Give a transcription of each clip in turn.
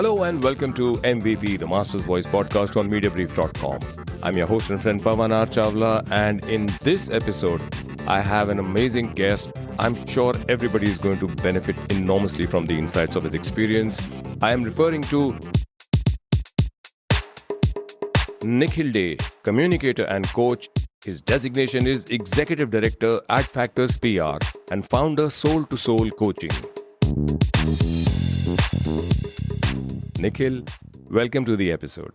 Hello and welcome to MVP, the Master's Voice podcast on Mediabrief.com. I'm your host and friend Pavan Chawla, and in this episode, I have an amazing guest. I'm sure everybody is going to benefit enormously from the insights of his experience. I am referring to Nikhil Dey, communicator and coach. His designation is Executive Director at Adfactors PR and founder Soul to Soul Coaching. Nikhil, welcome to the episode.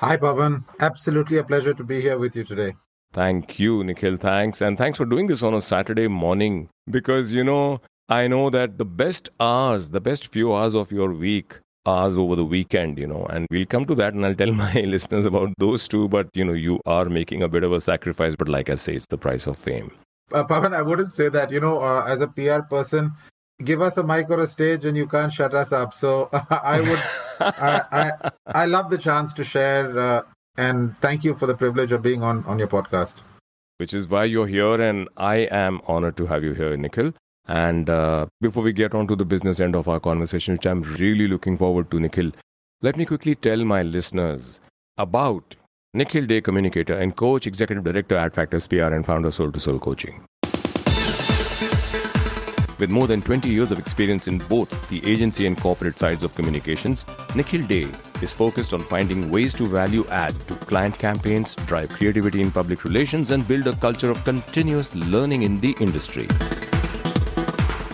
Hi, Pavan. Absolutely a pleasure to be here with you today. Thank you, Nikhil. Thanks. And thanks for doing this on a Saturday morning. Because, I know that the best few hours of your week are over the weekend, and we'll come to that and I'll tell my listeners about those too. But, you are making a bit of a sacrifice. But like I say, it's the price of fame. Pavan, I wouldn't say that, as a PR person, give us a mic or a stage and you can't shut us up. So I love the chance to share and thank you for the privilege of being on your podcast. Which is why you're here, and I am honored to have you here, Nikhil. And before we get on to the business end of our conversation, which I'm really looking forward to, Nikhil, let me quickly tell my listeners about Nikhil Dey, communicator and coach, executive director at Adfactors PR and founder Soul to Soul Coaching. With more than 20 years of experience in both the agency and corporate sides of communications, Nikhil Dey is focused on finding ways to value add to client campaigns, drive creativity in public relations, and build a culture of continuous learning in the industry.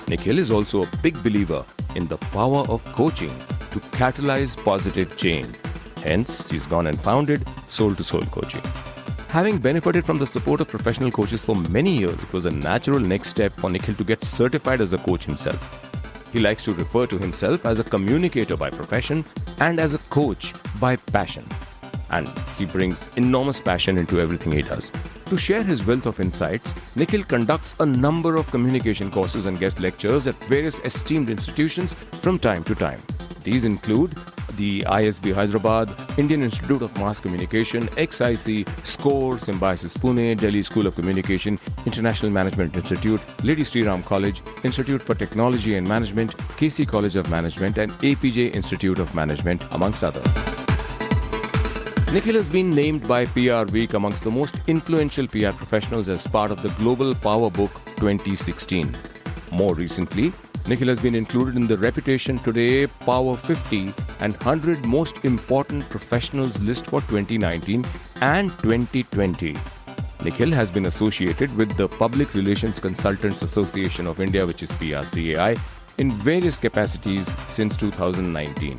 Nikhil is also a big believer in the power of coaching to catalyze positive change. Hence, he's gone and founded Soul to Soul Coaching. Having benefited from the support of professional coaches for many years, it was a natural next step for Nikhil to get certified as a coach himself. He likes to refer to himself as a communicator by profession and as a coach by passion. And he brings enormous passion into everything he does. To share his wealth of insights, Nikhil conducts a number of communication courses and guest lectures at various esteemed institutions from time to time. These include the ISB Hyderabad, Indian Institute of Mass Communication, XIC, SCORE, Symbiosis Pune, Delhi School of Communication, International Management Institute, Lady Sri Ram College, Institute for Technology and Management, KC College of Management, and APJ Institute of Management, amongst others. Nikhil has been named by PR Week amongst the most influential PR professionals as part of the Global Power Book 2016. More recently, Nikhil has been included in the Reputation Today Power 50 and 100 Most Important Professionals list for 2019 and 2020. Nikhil has been associated with the Public Relations Consultants Association of India, which is PRCAI, in various capacities since 2019.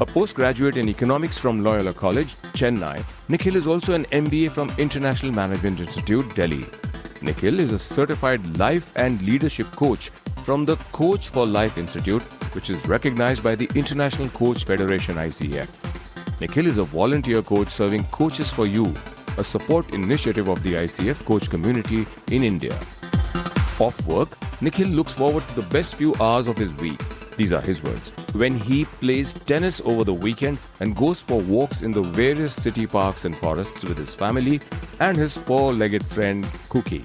A postgraduate in economics from Loyola College, Chennai, Nikhil is also an MBA from International Management Institute, Delhi. Nikhil is a certified life and leadership coach from the Coach for Life Institute, which is recognized by the International Coach Federation ICF. Nikhil is a volunteer coach serving Coaches for You, a support initiative of the ICF coach community in India. Off work, Nikhil looks forward to the best few hours of his week. These are his words. When he plays tennis over the weekend and goes for walks in the various city parks and forests with his family and his four-legged friend Cookie.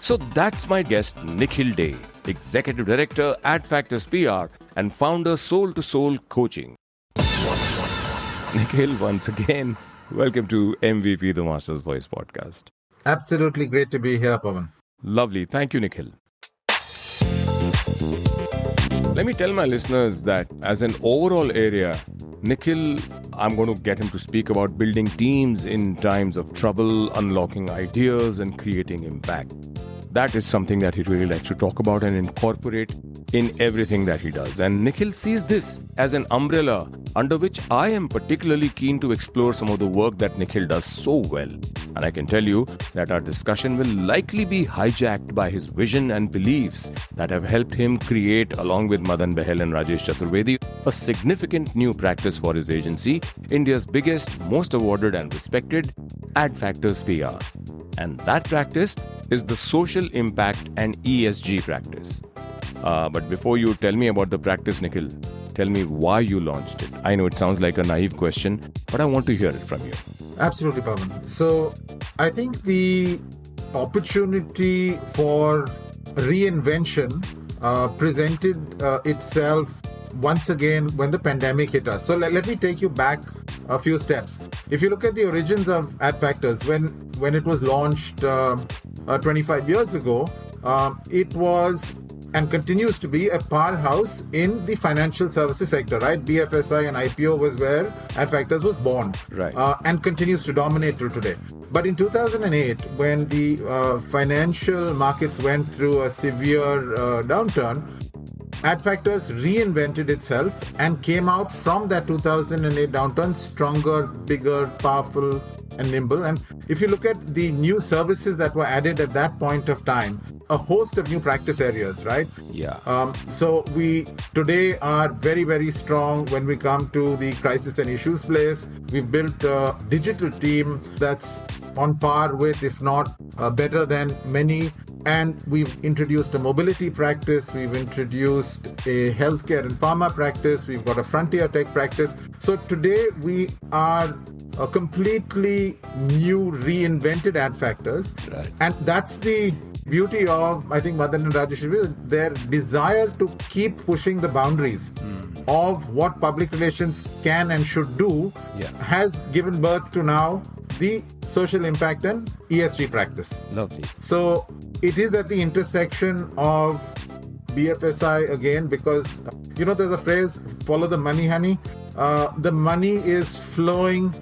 So that's my guest, Nikhil Dey, Executive Director at Adfactors PR and founder Soul to Soul Coaching. Nikhil, once again, welcome to MVP, the Master's Voice podcast. Absolutely great to be here, Pavan. Lovely. Thank you, Nikhil. Let me tell my listeners that as an overall area, Nikhil, I'm going to get him to speak about building teams in times of trouble, unlocking ideas and creating impact. That is something that he really likes to talk about and incorporate in everything that he does. And Nikhil sees this as an umbrella under which I am particularly keen to explore some of the work that Nikhil does so well. And I can tell you that our discussion will likely be hijacked by his vision and beliefs that have helped him create, along with Madan Behel and Rajesh Chaturvedi, a significant new practice for his agency, India's biggest, most awarded and respected Adfactors PR. And that practice is the Social Impact and ESG practice. But before you tell me about the practice, Nikhil, tell me why you launched it. I know it sounds like a naive question, but I want to hear it from you. Absolutely, Pavan. So I think the opportunity for reinvention presented itself once again when the pandemic hit us. So let me take you back a few steps. If you look at the origins of Adfactors, when it was launched 25 years ago, it was and continues to be a powerhouse in the financial services sector, right? BFSI and IPO was where Adfactors was born, right, and continues to dominate till today. But in 2008, when the financial markets went through a severe downturn, Adfactors reinvented itself and came out from that 2008 downturn stronger, bigger, powerful, and nimble. And if you look at the new services that were added at that point of time, a host of new practice areas, right? Yeah. So we today are very, very strong when we come to the crisis and issues place. We've built a digital team that's on par with, if not better than many. And we've introduced a mobility practice. We've introduced a healthcare and pharma practice. We've got a frontier tech practice. So today we are a completely new, reinvented Adfactors. Right. And that's the beauty of, I think, Madan and Rajesh, their desire to keep pushing the boundaries of what public relations can and should do has given birth to now the social impact and ESG practice. Lovely. So it is at the intersection of BFSI again, because, there's a phrase, follow the money, honey. The money is flowing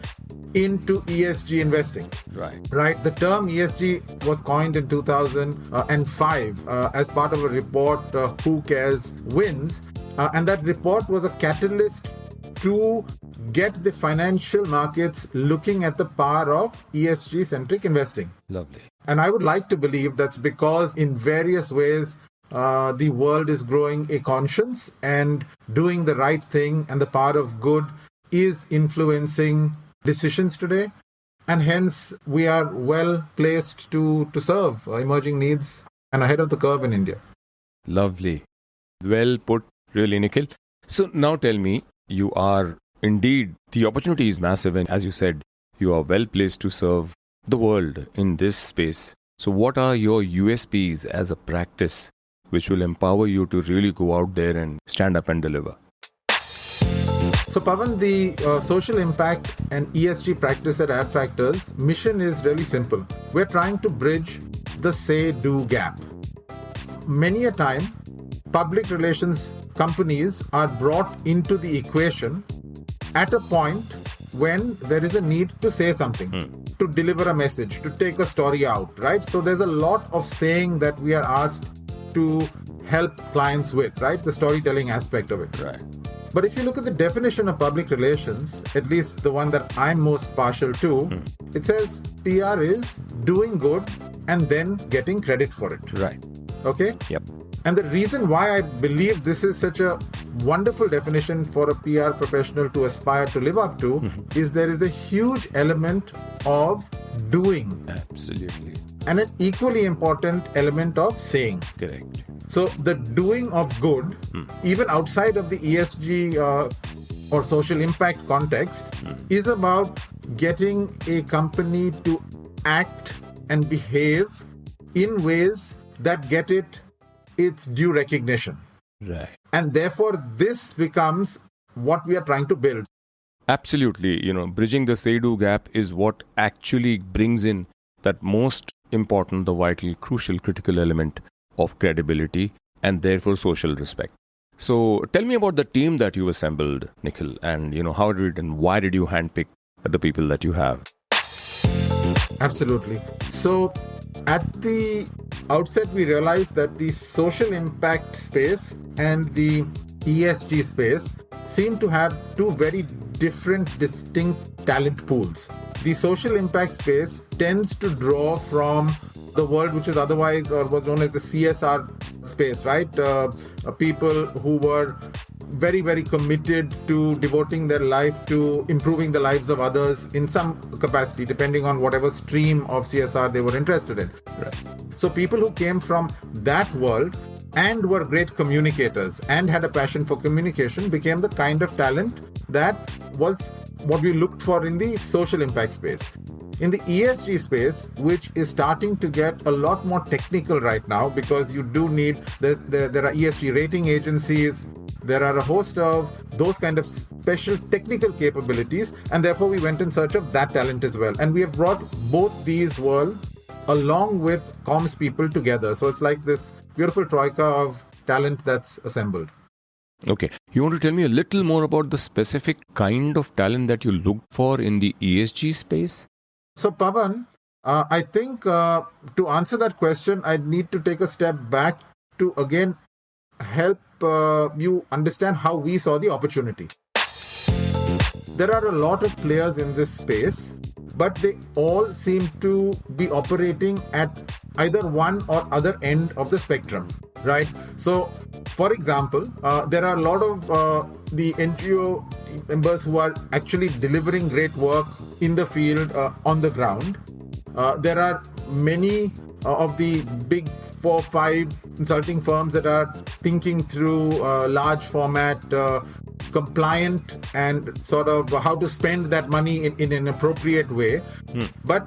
into ESG investing. Right. The term ESG was coined in 2005 as part of a report, Who Cares Wins. And that report was a catalyst to get the financial markets looking at the power of ESG-centric investing. Lovely. And I would like to believe that's because in various ways, the world is growing a conscience and doing the right thing, and the power of good is influencing decisions today. And hence, we are well placed to serve emerging needs and ahead of the curve in India. Lovely. Well put, really, Nikhil. So now tell me, you are indeed, the opportunity is massive, and as you said, you are well placed to serve the world in this space. So what are your USPs as a practice which will empower you to really go out there and stand up and deliver? So Pavan, the social impact and ESG practice at Adfactors mission is really simple. We're trying to bridge the say-do gap. Many a time, public relations companies are brought into the equation at a point when there is a need to say something, to deliver a message, to take a story out, right? So there's a lot of saying that we are asked to help clients with, right? The storytelling aspect of it. Right. But if you look at the definition of public relations, at least the one that I'm most partial to, it says PR is doing good and then getting credit for it. Right. Okay? Yep. And the reason why I believe this is such a wonderful definition for a PR professional to aspire to live up to is there is a huge element of doing. Absolutely. And an equally important element of saying. Correct. So the doing of good, even outside of the ESG or social impact context, is about getting a company to act and behave in ways that get it its due recognition. Right. And therefore, this becomes what we are trying to build. Absolutely. Bridging the say-do gap is what actually brings in that most important, the vital, crucial, critical element of credibility and therefore social respect. So tell me about the team that you assembled, Nikhil, and how did and why did you handpick the people that you have? Absolutely. So at the outset, we realized that the social impact space and the ESG space seem to have two very different, distinct talent pools. The social impact space tends to draw from the world which is otherwise or was known as the CSR space, right? People who were very, very committed to devoting their life to improving the lives of others in some capacity, depending on whatever stream of CSR they were interested in. Right. So people who came from that world and were great communicators and had a passion for communication became the kind of talent that was what we looked for in the social impact space. In the ESG space, which is starting to get a lot more technical right now because you do need, there are ESG rating agencies, There are a host of those kind of special technical capabilities, and therefore we went in search of that talent as well. And we have brought both these worlds along with comms people together. So it's like this beautiful troika of talent that's assembled. Okay. You want to tell me a little more about the specific kind of talent that you look for in the ESG space? So Pavan, I think to answer that question, I'd need to take a step back to again help you understand how we saw the opportunity. There are a lot of players in this space, but they all seem to be operating at either one or other end of the spectrum, right? So, for example, there are a lot of the NGO members who are actually delivering great work in the field, on the ground. There are many of the big 4-5 consulting firms that are thinking through large format, compliant and sort of how to spend that money in an appropriate way. But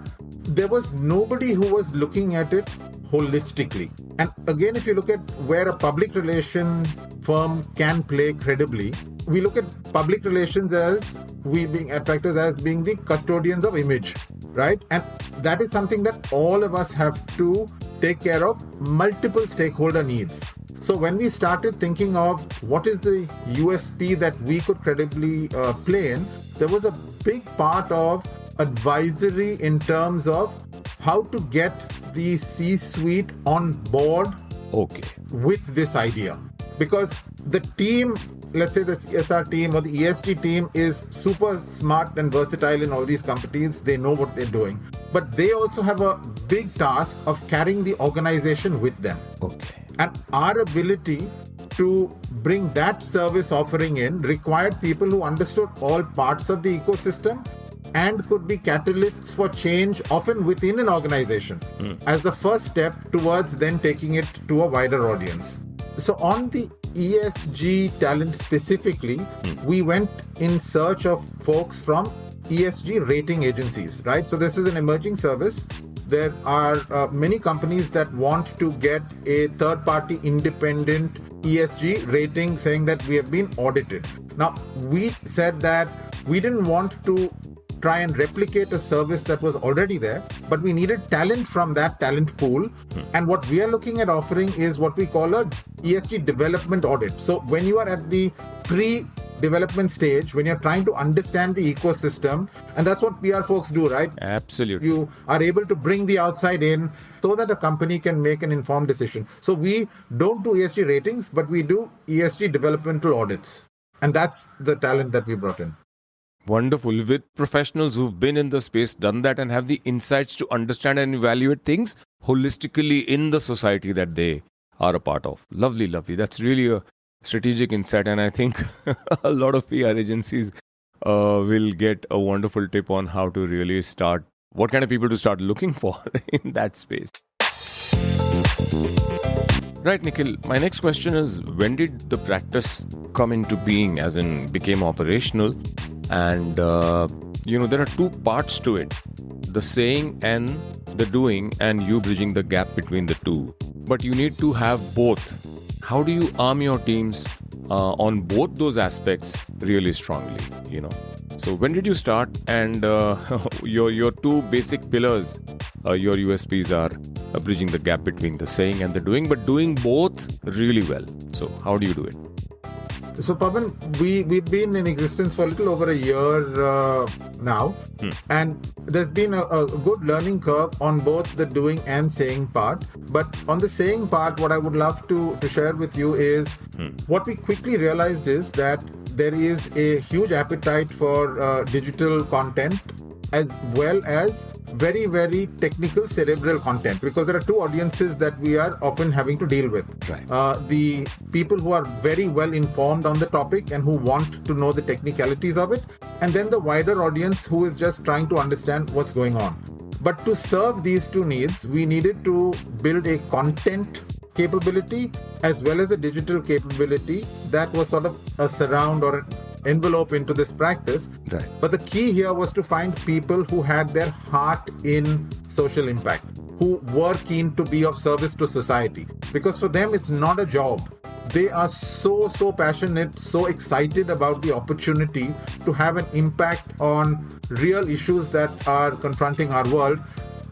there was nobody who was looking at it holistically. And again, if you look at where a public relation firm can play credibly, we look at public relations as we being Adfactors as being the custodians of image, right? And that is something that all of us have to take care of multiple stakeholder needs. So when we started thinking of what is the USP that we could credibly play in, there was a big part of advisory in terms of how to get the C-suite on board with this idea. Because the team, let's say the CSR team or the ESG team, is super smart and versatile in all these companies. They know what they're doing. But they also have a big task of carrying the organization with them. And our ability to bring that service offering in required people who understood all parts of the ecosystem and could be catalysts for change, often within an organization, as the first step towards then taking it to a wider audience. So on the ESG talent specifically, we went in search of folks from ESG rating agencies, right? So this is an emerging service. There are many companies that want to get a third-party independent ESG rating saying that we have been audited. Now, we said that we didn't want to try and replicate a service that was already there, but we needed talent from that talent pool. And what we are looking at offering is what we call a ESG development audit. So when you are at the pre-development stage, when you're trying to understand the ecosystem, and that's what PR folks do, right? Absolutely. You are able to bring the outside in so that a company can make an informed decision. So we don't do ESG ratings, but we do ESG developmental audits. And that's the talent that we brought in. Wonderful. With professionals who've been in the space, done that, and have the insights to understand and evaluate things holistically in the society that they are a part of. Lovely, lovely. That's really a strategic insight. And I think a lot of PR agencies will get a wonderful tip on how to really start, what kind of people to start looking for in that space. Right, Nikhil. My next question is, when did the practice come into being, as in became operational? And, there are two parts to it, the saying and the doing, and you bridging the gap between the two. But you need to have both. How do you arm your teams on both those aspects really strongly, So when did you start? And your two basic pillars, your USPs are bridging the gap between the saying and the doing, but doing both really well. So how do you do it? So Pavan, we've been in existence for a little over a year now, and there's been a good learning curve on both the doing and saying part. But on the saying part, what I would love to share with you is what we quickly realized is that there is a huge appetite for digital content as well as very, very technical cerebral content, because there are two audiences that we are often having to deal with. Right. The people who are very well informed on the topic and who want to know the technicalities of it, and then the wider audience who is just trying to understand what's going on. But to serve these two needs, we needed to build a content capability as well as a digital capability that was sort of a surround or an envelope into this practice. Right. But the key here was to find people who had their heart in social impact, who were keen to be of service to society. Because for them, it's not a job. they are so passionate, so excited about the opportunity to have an impact on real issues that are confronting our world.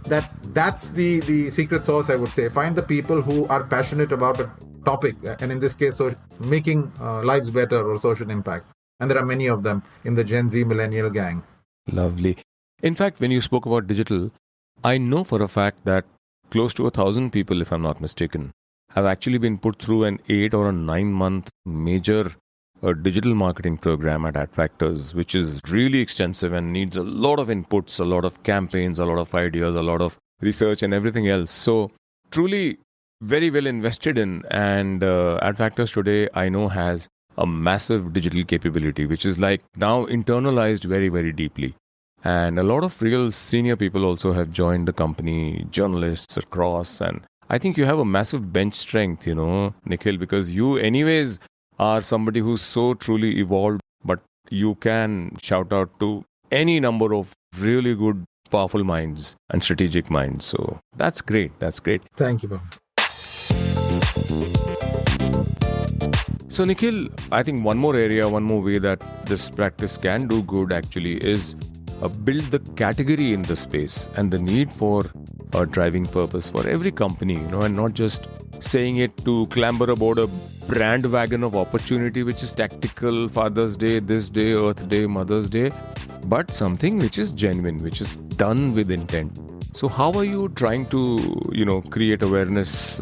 That's the secret sauce, I would say. Find the people who are passionate about a topic, and in this case, so making lives better or social impact. And there are many of them in the Gen Z millennial gang. Lovely. In fact, when you spoke about digital, I know for a fact that close to 1,000 people, if I'm not mistaken, have actually been put through an 8 or a 9-month major digital marketing program at Adfactors, which is really extensive and needs a lot of inputs, a lot of campaigns, a lot of ideas, a lot of research and everything else. So truly very well invested in. And Adfactors today, I know, has a massive digital capability, which is like now internalized very, very deeply. And a lot of real senior people also have joined the company, journalists across. And I think you have a massive bench strength, Nikhil, because you anyways are somebody who's so truly evolved, but you can shout out to any number of really good, powerful minds and strategic minds. So that's great. That's great. Thank you, Pavan. So Nikhil, I think one more way that this practice can do good actually is build the category in the space and the need for a driving purpose for every company, and not just saying it to clamber aboard a brand wagon of opportunity, which is tactical, Father's Day, this day, Earth Day, Mother's Day, but something which is genuine, which is done with intent. So how are you trying to, create awareness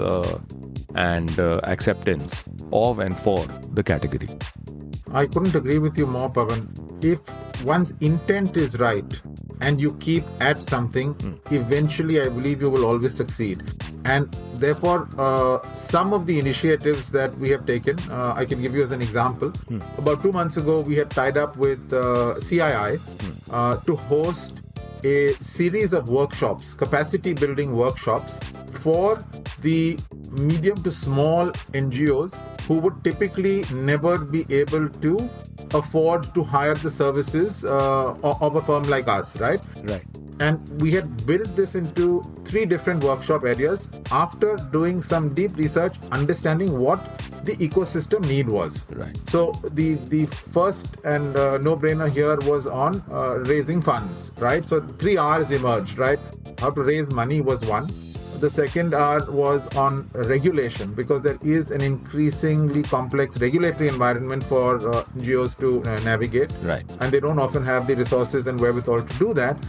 and acceptance of and for the category? I couldn't agree with you more, Pavan. If one's intent is right and you keep at something, eventually I believe you will always succeed. And therefore, some of the initiatives that we have taken, I can give you as an example. About 2 months ago, we had tied up with CII to host a series of workshops, capacity building workshops for the medium to small NGOs who would typically never be able to afford to hire the services of a firm like us, right? Right. And we had built this into 3 different workshop areas after doing some deep research, understanding what the ecosystem need was. Right. So the first and no-brainer here was on raising funds, right? So 3 R's emerged, right? How to raise money was one. The second R was on regulation, because there is an increasingly complex regulatory environment for NGOs to navigate. Right. And they don't often have the resources and wherewithal to do that.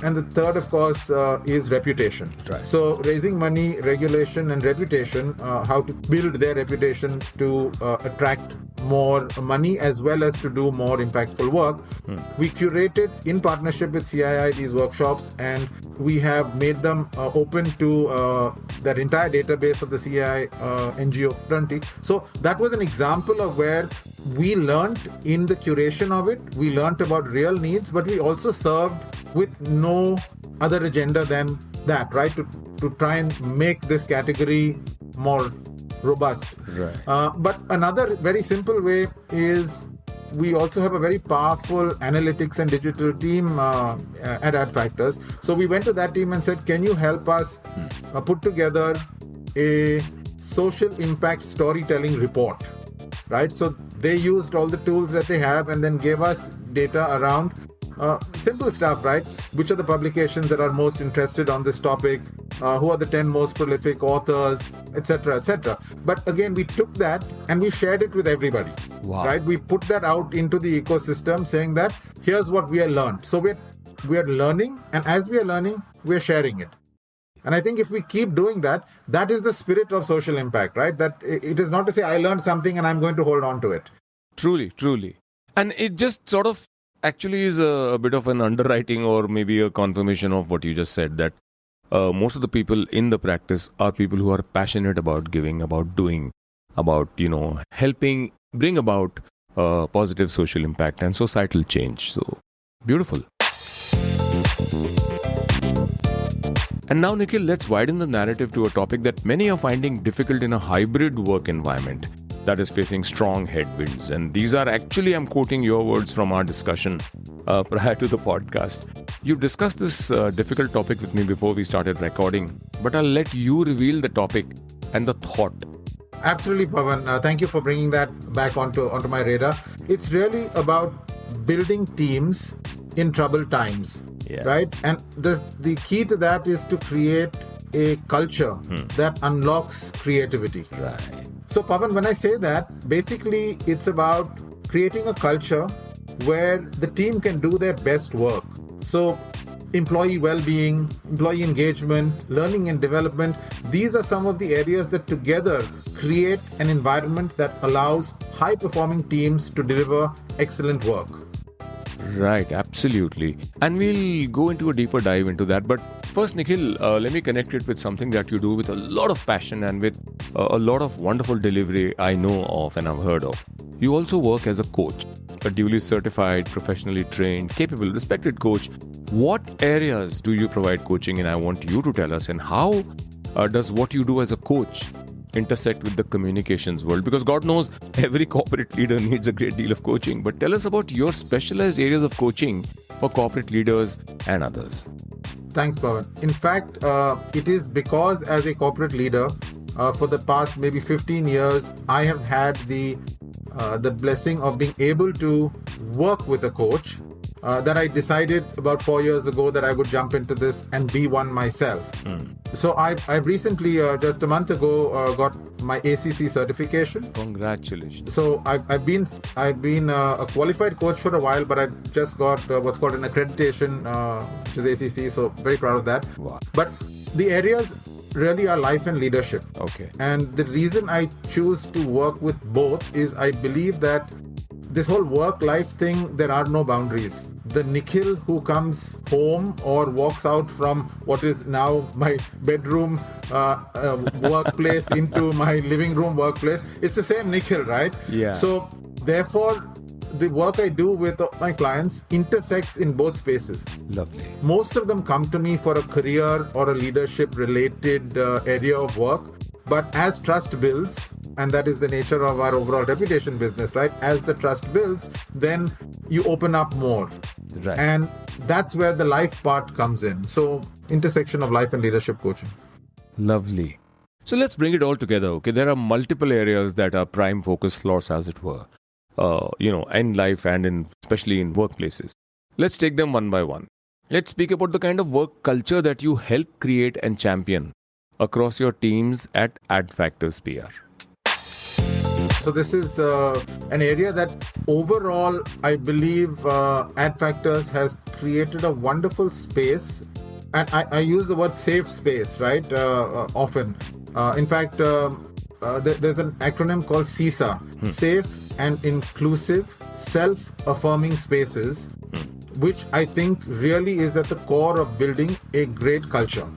And the third, of course, is reputation. Right. So raising money, regulation, and reputation, how to build their reputation to attract more money as well as to do more impactful work. We curated in partnership with CII these workshops, and we have made them open to that entire database of the CII NGO fraternity. So that was an example of where we learned in the curation of it. We learned about real needs, but we also served with no other agenda than that, right? To try and make this category more robust. Right. But another very simple way is we also have a very powerful analytics and digital team at Adfactors. So we went to that team and said, can you help us put together a social impact storytelling report, right? So they used all the tools that they have and then gave us data around simple stuff, right? Which are the publications that are most interested on this topic? Who are the 10 most prolific authors, etc., etc. But again, we took that and we shared it with everybody. Wow. Right? We put that out into the ecosystem, saying that here's what we have learned. So we are learning, and as we are learning, we are sharing it. And I think if we keep doing that, that is the spirit of social impact, right? That it is not to say I learned something and I'm going to hold on to it. Truly, truly. And it just sort of actually is a bit of an underwriting or maybe a confirmation of what you just said, that most of the people in the practice are people who are passionate about giving, about doing, about, helping bring about positive social impact and societal change. So, beautiful. And now, Nikhil, let's widen the narrative to a topic that many are finding difficult in a hybrid work environment that is facing strong headwinds. And these are actually, I'm quoting your words from our discussion prior to the podcast. You discussed this difficult topic with me before we started recording, but I'll let you reveal the topic and the thought Absolutely, Pavan. Thank you for bringing that back onto my radar. It's really about building teams in troubled times, right? And the key to that is to create a culture that unlocks creativity. Right. So, Pavan, when I say that, basically it's about creating a culture where the team can do their best work. So, employee well-being, employee engagement, learning and development, these are some of the areas that together create an environment that allows high-performing teams to deliver excellent work. Right, absolutely. And we'll go into a deeper dive into that. But first, Nikhil, let me connect it with something that you do with a lot of passion and with a lot of wonderful delivery I know of and I've heard of. You also work as a coach, a duly certified, professionally trained, capable, respected coach. What areas do you provide coaching in? I want you to tell us. And how does what you do as a coach intersect with the communications world? Because God knows every corporate leader needs a great deal of coaching. But tell us about your specialized areas of coaching for corporate leaders and others. Thanks, Pavan. In fact, it is because as a corporate leader, for the past maybe 15 years, I have had the blessing of being able to work with a coach that I decided about 4 years ago that I would jump into this and be one myself. So I've recently, just a month ago, got my ACC certification. Congratulations. So I've been a qualified coach for a while, but I've just got what's called an accreditation, which is ACC. So very proud of that. Wow. But the areas really are life and leadership. Okay. And the reason I choose to work with both is I believe that this whole work-life thing, there are no boundaries. The Nikhil who comes home or walks out from what is now my bedroom workplace into my living room workplace, it's the same Nikhil, right? Yeah. So therefore, the work I do with my clients intersects in both spaces. Lovely. Most of them come to me for a career or a leadership-related area of work. But as trust builds, and that is the nature of our overall reputation business, right? As the trust builds, then you open up more. Right. And that's where the life part comes in. So, intersection of life and leadership coaching. Lovely. So let's bring it all together, okay? There are multiple areas that are prime focus slots, as it were, in life and especially in workplaces. Let's take them one by one. Let's speak about the kind of work culture that you help create and champion across your teams at Adfactors PR. So this is an area that overall, I believe Adfactors has created a wonderful space. And I use the word safe space, right? Often. In fact, there's an acronym called SISA, Safe and Inclusive Self-Affirming Spaces, which I think really is at the core of building a great culture.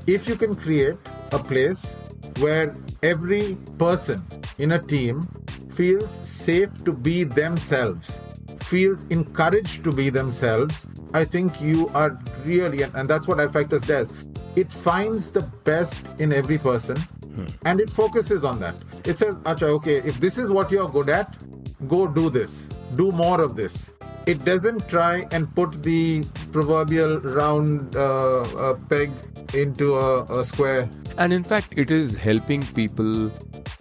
If you can create a place where every person in a team feels safe to be themselves, feels encouraged to be themselves, I think you are really, and that's what Adfactors does. It finds the best in every person and it focuses on that. It says, Acha, okay, if this is what you're good at, go do this. Do more of this. It doesn't try and put the proverbial round peg into a square. And in fact, it is helping people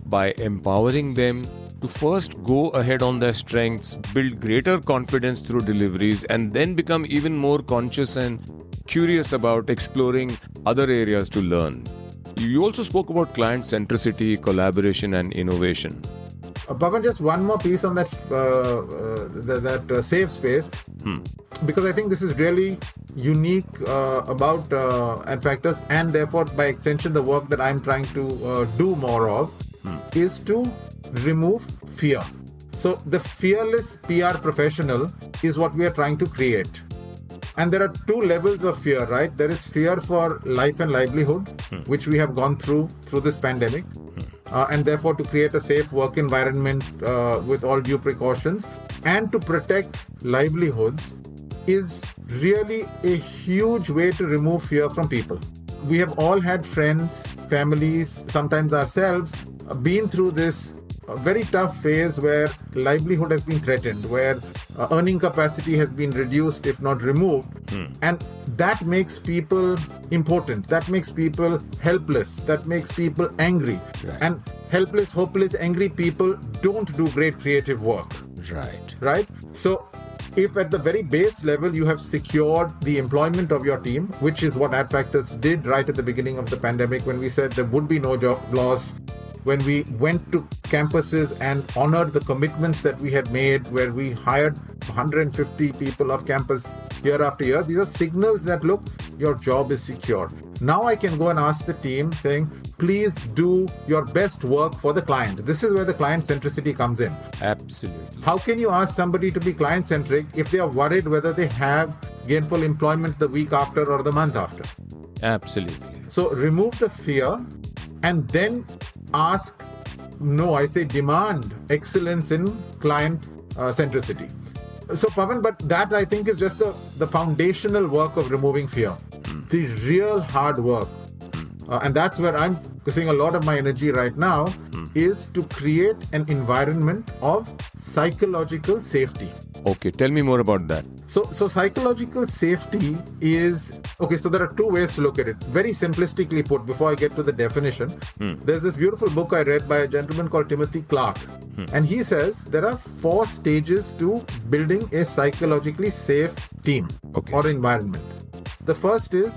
by empowering them to first go ahead on their strengths, build greater confidence through deliveries, and then become even more conscious and curious about exploring other areas to learn. You also spoke about client centricity, collaboration, and innovation. Pavan, just one more piece on that safe space, because I think this is really unique about Adfactors, and therefore by extension the work that I'm trying to do more of is to remove fear. So the fearless PR professional is what we are trying to create. And there are two levels of fear, right? There is fear for life and livelihood, which we have gone through this pandemic. And therefore to create a safe work environment with all due precautions and to protect livelihoods is really a huge way to remove fear from people. We have all had friends, families, sometimes ourselves, been through this a very tough phase where livelihood has been threatened, where earning capacity has been reduced, if not removed. And that makes people important. That makes people helpless. That makes people angry. Right. And helpless, hopeless, angry people don't do great creative work. Right? So if at the very base level you have secured the employment of your team, which is what Adfactors did right at the beginning of the pandemic when we said there would be no job loss, when we went to campuses and honored the commitments that we had made, where we hired 150 people off campus year after year, these are signals that, look, your job is secure. Now I can go and ask the team saying, please do your best work for the client. This is where the client centricity comes in. Absolutely. How can you ask somebody to be client centric if they are worried whether they have gainful employment the week after or the month after? Absolutely. So remove the fear and then demand excellence in client centricity. So Pavan, but that I think is just the foundational work of removing fear. The real hard work, and that's where I'm focusing a lot of my energy right now, is to create an environment of psychological safety. Okay, tell me more about that. So psychological safety is, so there are two ways to look at it. Very simplistically put, before I get to the definition, there's this beautiful book I read by a gentleman called Timothy Clark. And he says there are 4 stages to building a psychologically safe team or environment. The first is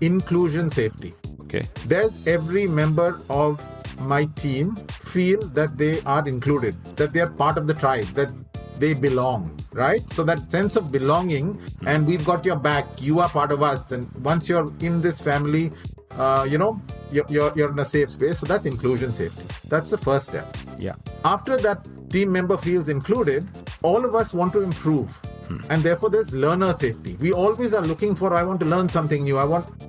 inclusion safety. Okay. Does every member of my team feel that they are included, that they are part of the tribe, that they belong, right? So that sense of belonging, and we've got your back, you are part of us, and once you're in this family, you're in a safe space. So that's inclusion safety. That's the first step. Yeah. After that team member feels included, all of us want to improve. And therefore there's learner safety. We always are looking for, I want to learn something new.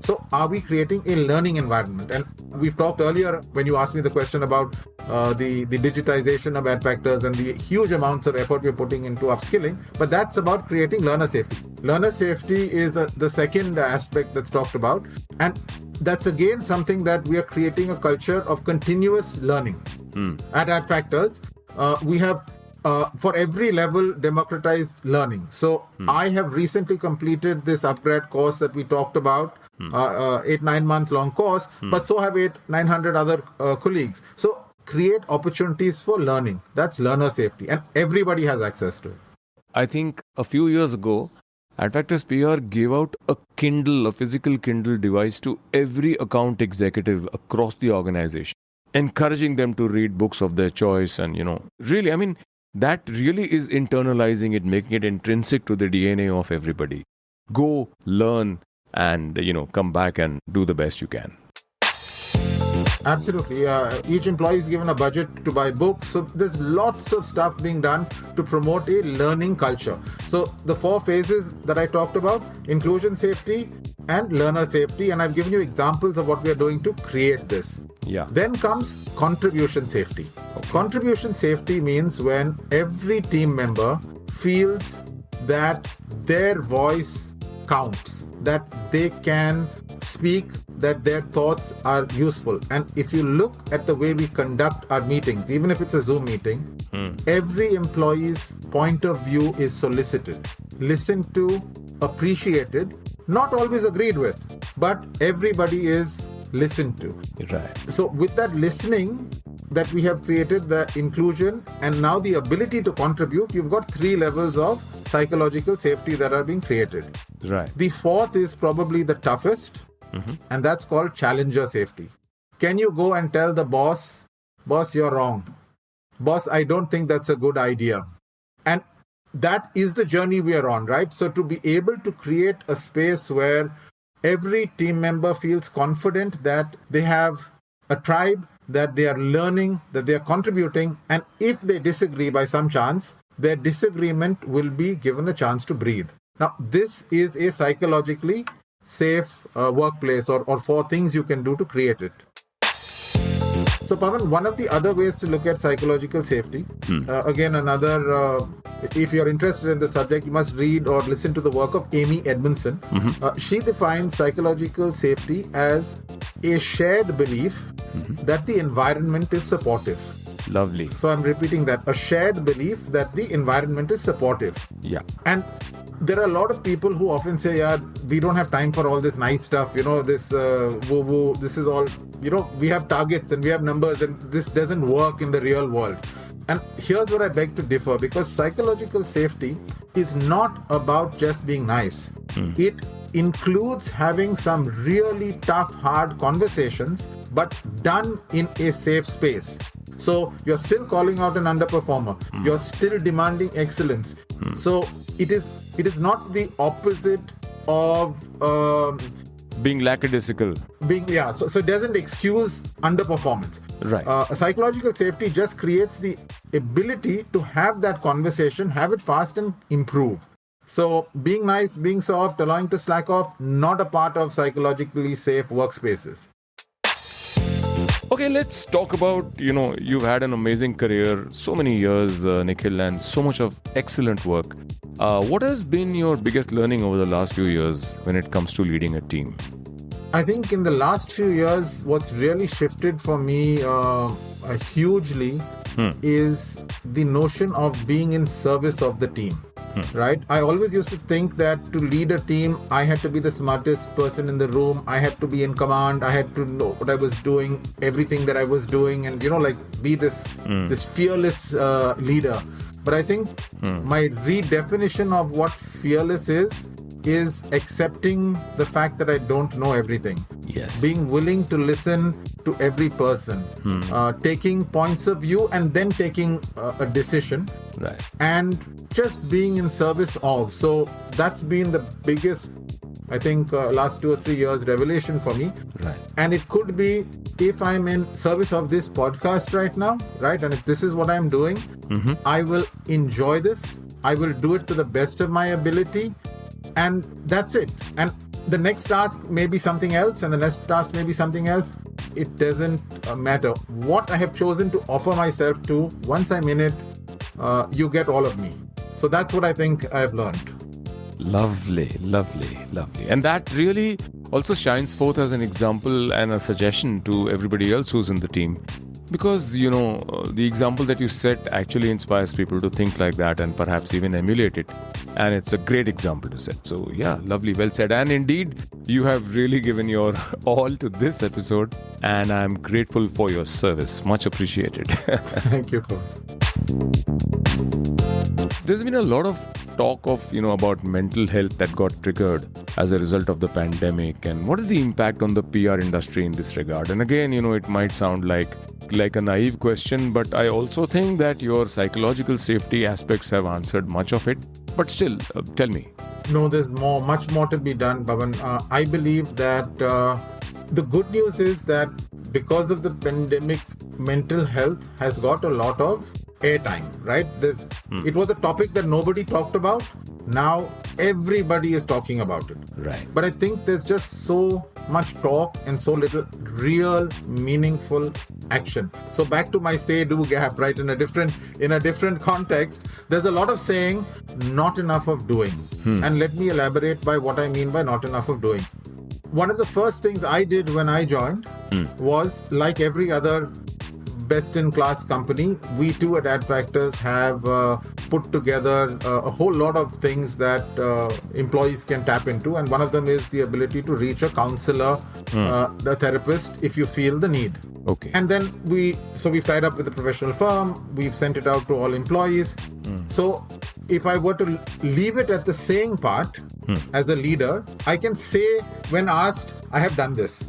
So are we creating a learning environment? And we've talked earlier when you asked me the question about the digitization of Adfactors and the huge amounts of effort we're putting into upskilling, but that's about creating learner safety. Learner safety is the second aspect that's talked about. And that's again something that we are creating a culture of continuous learning. At Adfactors, we have for every level democratized learning. So I have recently completed this upgrade course that we talked about, 8-9 month long course, but so have 800-900 other colleagues. So create opportunities for learning. That's learner safety, and everybody has access to it. I think a few years ago, Adfactors PR gave out a Kindle, a physical Kindle device to every account executive across the organization, encouraging them to read books of their choice. And, really, I mean, that really is internalizing it, making it intrinsic to the DNA of everybody. Go, learn, and, come back and do the best you can. Absolutely. Each employee is given a budget to buy books. So there's lots of stuff being done to promote a learning culture. So the 4 phases that I talked about, inclusion safety and learner safety. And I've given you examples of what we are doing to create this. Yeah. Then comes contribution safety. Okay. Contribution safety means when every team member feels that their voice counts, that they can speak, that their thoughts are useful. And if you look at the way we conduct our meetings, even if it's a Zoom meeting, every employee's point of view is solicited, listened to, appreciated, not always agreed with, but everybody is listened to. Right. So with that listening that we have created, the inclusion and now the ability to contribute, you've got 3 levels of psychological safety that are being created. Right. The 4th is probably the toughest, and that's called challenger safety. Can you go and tell the boss, you're wrong. Boss, I don't think that's a good idea. And that is the journey we are on, right? So to be able to create a space where every team member feels confident that they have a tribe, that they are learning, that they are contributing, and if they disagree by some chance, their disagreement will be given a chance to breathe. Now, this is a psychologically safe workplace, or 4 things you can do to create it. So, Pavan, one of the other ways to look at psychological safety, again, if you're interested in the subject, you must read or listen to the work of Amy Edmondson. She defines psychological safety as a shared belief that the environment is supportive. Lovely. So I'm repeating that. A shared belief that the environment is supportive. Yeah. And there are a lot of people who often say, yeah, we don't have time for all this nice stuff, this woo-woo, this is all, we have targets and we have numbers and this doesn't work in the real world. And here's where I beg to differ, because psychological safety is not about just being nice. It includes having some really tough, hard conversations, but done in a safe space. So you're still calling out an underperformer. You're still demanding excellence. So it is not the opposite of being lackadaisical. So it doesn't excuse underperformance. Right. Psychological safety just creates the ability to have that conversation, have it fast and improve. So being nice, being soft, allowing to slack off, not a part of psychologically safe workspaces. Okay, let's talk about, you've had an amazing career, so many years, Nikhil, and so much of excellent work. What has been your biggest learning over the last few years when it comes to leading a team? I think in the last few years, what's really shifted for me hugely is the notion of being in service of the team. Right? I always used to think that to lead a team, I had to be the smartest person in the room. I had to be in command. I had to know what I was doing, everything that I was doing, and be this fearless leader. But I think my redefinition of what fearless is accepting the fact that I don't know everything. Yes. Being willing to listen to every person, taking points of view and then taking a decision. Right. And just being in service of. So that's been the biggest, I think, last 2 or 3 years revelation for me. Right. And it could be if I'm in service of this podcast right now, right? And if this is what I'm doing, I will enjoy this. I will do it to the best of my ability. And that's it. And the next task may be something else, and the next task may be something else. It doesn't matter. What I have chosen to offer myself to, once I'm in it, you get all of me. So that's what I think I've learned. Lovely. And that really also shines forth as an example and a suggestion to everybody else who's in the team. Because, the example that you set actually inspires people to think like that and perhaps even emulate it. And it's a great example to set. So, yeah, lovely, well said. And indeed, you have really given your all to this episode. And I'm grateful for your service. Much appreciated. Thank you, Pavan. There's been a lot of talk of, about mental health that got triggered as a result of the pandemic. And what is the impact on the PR industry in this regard? And again, it might sound like a naive question, but I also think that your psychological safety aspects have answered much of it. But still, tell me. No, there's much more to be done, Pavan. I believe that the good news is that because of the pandemic, mental health has got a lot of airtime, right? It was a topic that nobody talked about. Now everybody is talking about it. Right. But I think there's just so much talk and so little real meaningful action. So back to my say-do gap, right? In a different context, there's a lot of saying, not enough of doing. And let me elaborate by what I mean by not enough of doing. One of the first things I did when I joined was, like every other best-in-class company, we too at Adfactors have put together a whole lot of things that employees can tap into, and one of them is the ability to reach a counselor, a therapist, if you feel the need. Okay. And then we've tied up with a professional firm, we've sent it out to all employees. So if I were to leave it at the saying part, as a leader, I can say when asked, I have done this.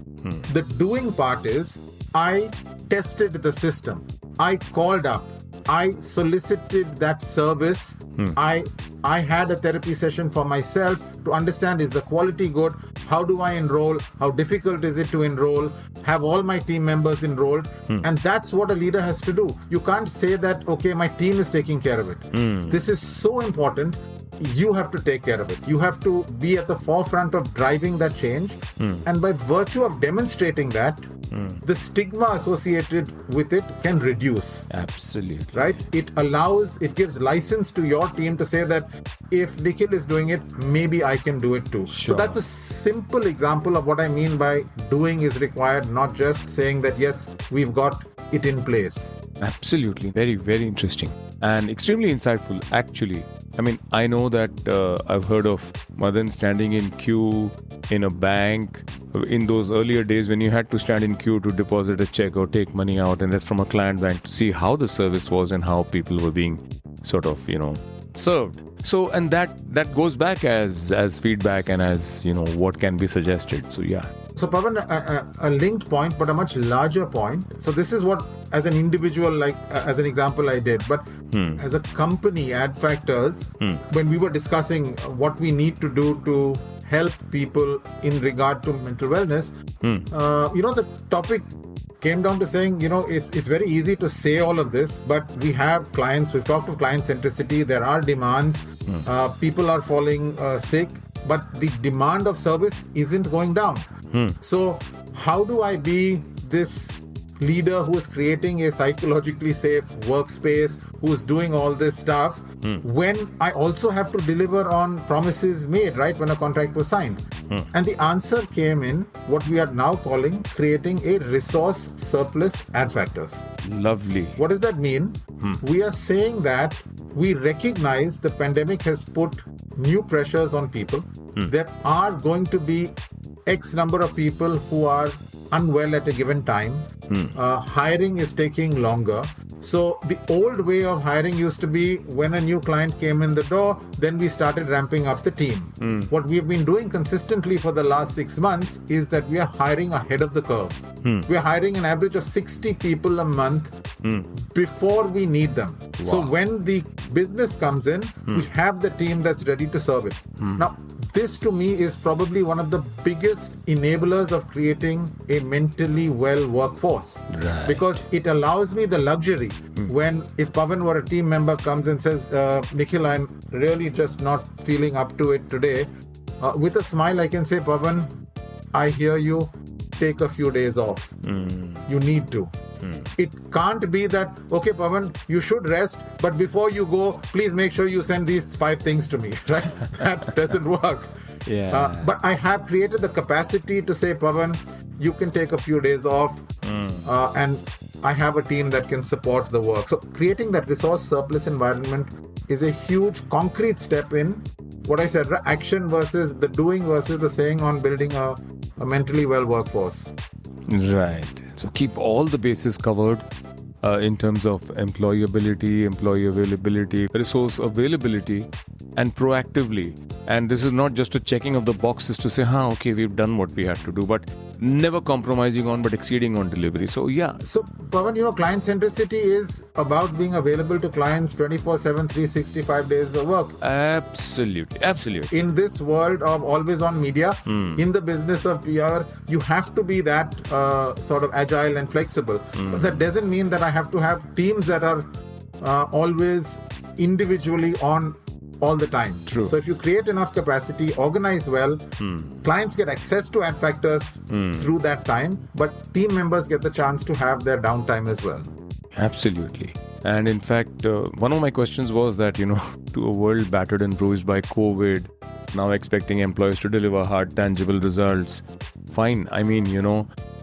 The doing part is, I tested the system. I called up. I solicited that service. I had a therapy session for myself to understand, is the quality good? How do I enroll? How difficult is it to enroll? Have all my team members enrolled? And that's what a leader has to do. You can't say that, okay, my team is taking care of it. This is so important. You have to take care of it. You have to be at the forefront of driving that change. And by virtue of demonstrating that, the stigma associated with it can reduce. Absolutely. Right? It gives license to your team to say that if Nikhil is doing it, maybe I can do it too. Sure. So that's a simple example of what I mean by doing is required, not just saying that, yes, we've got it in place. Absolutely. Very, very interesting and extremely insightful, actually. I mean, I know that I've heard of Madan standing in queue in a bank in those earlier days when you had to stand in queue to deposit a check or take money out, and that's from a client bank, to see how the service was and how people were being sort of, served. So, and that goes back as feedback and as, what can be suggested. So, yeah. So Pavan, a linked point, but a much larger point. So this is what, as an individual, like as an example I did, but as a company, Adfactors, when we were discussing what we need to do to help people in regard to mental wellness, the topic came down to saying, it's very easy to say all of this, but we have clients, we've talked to client centricity, there are demands, people are falling sick, but the demand of service isn't going down. So how do I be this leader who's creating a psychologically safe workspace, who's doing all this stuff, when I also have to deliver on promises made, right, when a contract was signed? And the answer came in what we are now calling creating a resource surplus Adfactors. Lovely. What does that mean? We are saying that we recognize the pandemic has put new pressures on people. There are going to be X number of people who are unwell at a given time. Hiring is taking longer. So the old way of hiring used to be when a new client came in the door, then we started ramping up the team. What we've been doing consistently for the last 6 months is that we are hiring ahead of the curve. We are hiring an average of 60 people a month before we need them. Wow. So when the business comes in, we have the team that's ready to serve it. Now, this to me is probably one of the biggest enablers of creating a mentally well workforce. Right. Because it allows me the luxury when, if Pavan or a team member comes and says, Nikhil, I'm really just not feeling up to it today, with a smile I can say, Pavan, I hear you, take a few days off. You need to. It can't be that, okay, Pavan, you should rest, but before you go, please make sure you send these 5 things to me, right? That doesn't work. Yeah. But I have created the capacity to say, Pavan, you can take a few days off, and I have a team that can support the work. So creating that resource surplus environment is a huge concrete step in what I said, action versus the doing versus the saying on building a mentally well workforce. Right. So keep all the bases covered in terms of employability, employee availability, resource availability, and proactively. And this is not just a checking of the boxes to say, okay, we've done what we had to do, but never compromising on but exceeding on delivery. So, yeah. So, Pavan, client centricity is about being available to clients 24/7, 365 days of work. Absolutely. Absolutely. In this world of always on media, in the business of PR, you have to be that sort of agile and flexible. But that doesn't mean that I have to have teams that are always individually on all the time. True. So if you create enough capacity, organize well, clients get access to Adfactors through that time, but team members get the chance to have their downtime as well. Absolutely. And in fact, one of my questions was that, to a world battered and bruised by COVID, now expecting employees to deliver hard, tangible results. Fine. I mean,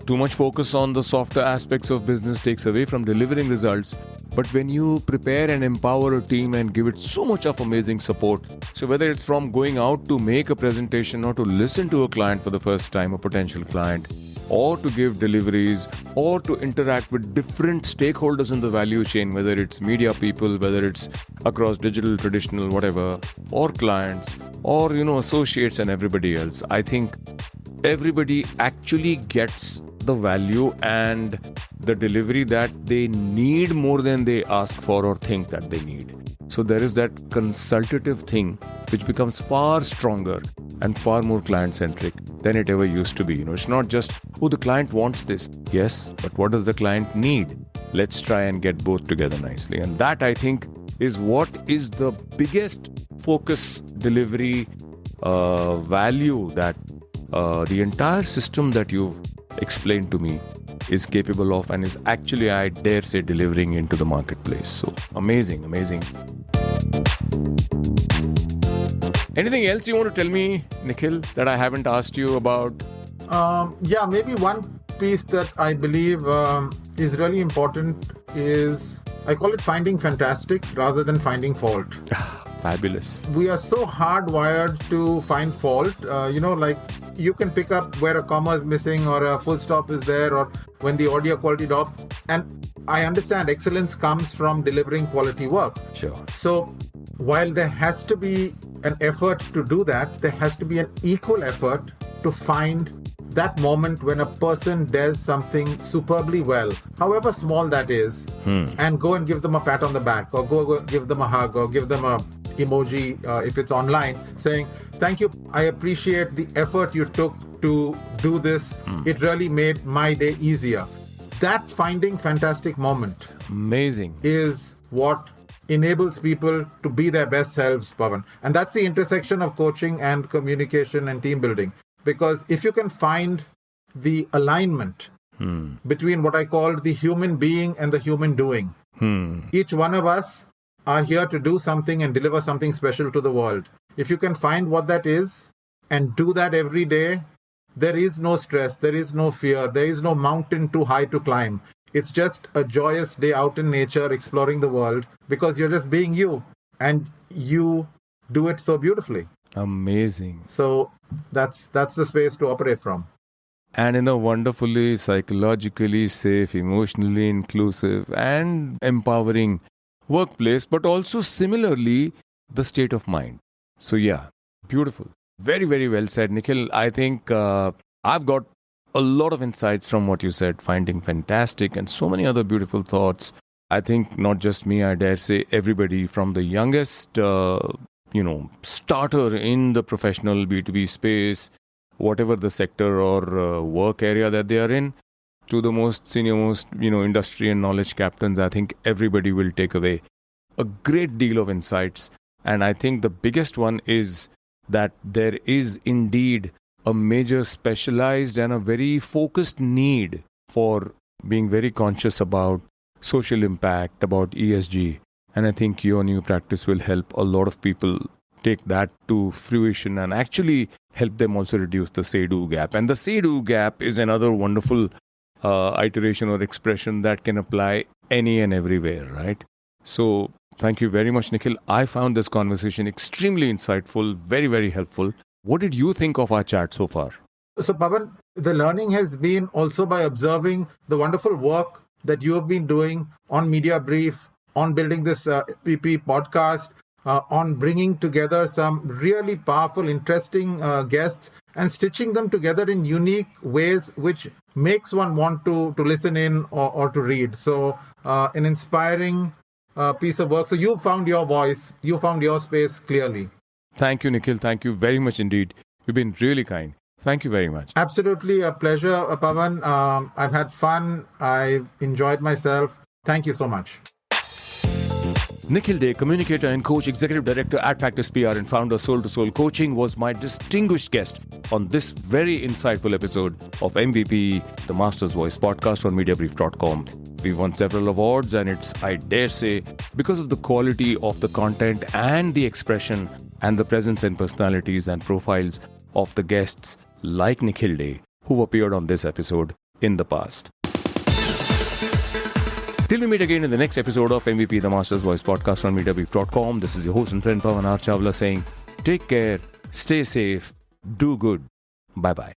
too much focus on the softer aspects of business takes away from delivering results. But when you prepare and empower a team and give it so much of amazing support, so whether it's from going out to make a presentation or to listen to a client for the first time, a potential client, or to give deliveries, or to interact with different stakeholders in the value chain, whether it's media people, whether it's across digital, traditional, whatever, or clients, or, associates and everybody else, I think everybody actually gets the value and the delivery that they need more than they ask for or think that they need. So there is that consultative thing which becomes far stronger and far more client-centric than it ever used to be. It's not just, the client wants this. Yes, but what does the client need? Let's try and get both together nicely. And that, I think, is what is the biggest focus delivery value that the entire system that you've explained to me is capable of and is actually, I dare say, delivering into the marketplace. So amazing. Anything else you want to tell me, Nikhil, that I haven't asked you about? Maybe one piece that I believe is really important is, I call it finding fantastic rather than finding fault. Fabulous. We are so hardwired to find fault. Like you can pick up where a comma is missing or a full stop is there, or when the audio quality drops. And I understand excellence comes from delivering quality work. Sure. So while there has to be an effort to do that, there has to be an equal effort to find that moment when a person does something superbly well, however small that is, and go and give them a pat on the back, or go give them a hug, or give them a emoji if it's online, saying, thank you, I appreciate the effort you took to do this. It really made my day easier. That finding fantastic moment Amazing. is what enables people to be their best selves, Pavan. And that's the intersection of coaching and communication and team building. Because if you can find the alignment between what I call the human being and the human doing, each one of us are here to do something and deliver something special to the world. If you can find what that is and do that every day, there is no stress, there is no fear, there is no mountain too high to climb. It's just a joyous day out in nature, exploring the world, because you're just being you, and you do it so beautifully. Amazing. So that's the space to operate from. And in a wonderfully psychologically safe, emotionally inclusive and empowering workplace, but also similarly the state of mind. So yeah, beautiful. Very, very well said, Nikhil. I think I've got a lot of insights from what you said, finding fantastic and so many other beautiful thoughts. I think not just me, I dare say everybody from the youngest, starter in the professional B2B space, whatever the sector or work area that they are in, to the most senior-most, industry and knowledge captains. I think everybody will take away a great deal of insights. And I think the biggest one is that there is indeed a major specialized and a very focused need for being very conscious about social impact, about ESG. And I think your new practice will help a lot of people take that to fruition and actually help them also reduce the say-do gap. And the say-do gap is another wonderful iteration or expression that can apply any and everywhere, right? So thank you very much, Nikhil. I found this conversation extremely insightful, very, very helpful. What did you think of our chat so far? So, Pavan, the learning has been also by observing the wonderful work that you have been doing on Mediabrief, on building this PP podcast, on bringing together some really powerful, interesting guests and stitching them together in unique ways, which makes one want to listen in or to read. So, an inspiring piece of work. So, you found your voice, you found your space clearly. Thank you, Nikhil. Thank you very much indeed. You've been really kind. Thank you very much. Absolutely a pleasure, Pavan. I've had fun. I've enjoyed myself. Thank you so much. Nikhil Dey, communicator and coach, executive director at Adfactors PR and founder Soul to Soul Coaching, was my distinguished guest on this very insightful episode of MVP, the Master's Voice podcast on Mediabrief.com. We've won several awards, and it's, I dare say, because of the quality of the content and the expression and the presence and personalities and profiles of the guests like Nikhil Dey, who appeared on this episode in the past. Till we meet again in the next episode of MVP, the Master's Voice podcast on Mediabrief.com, this is your host and friend Pavan Chawla saying, take care, stay safe, do good. Bye-bye.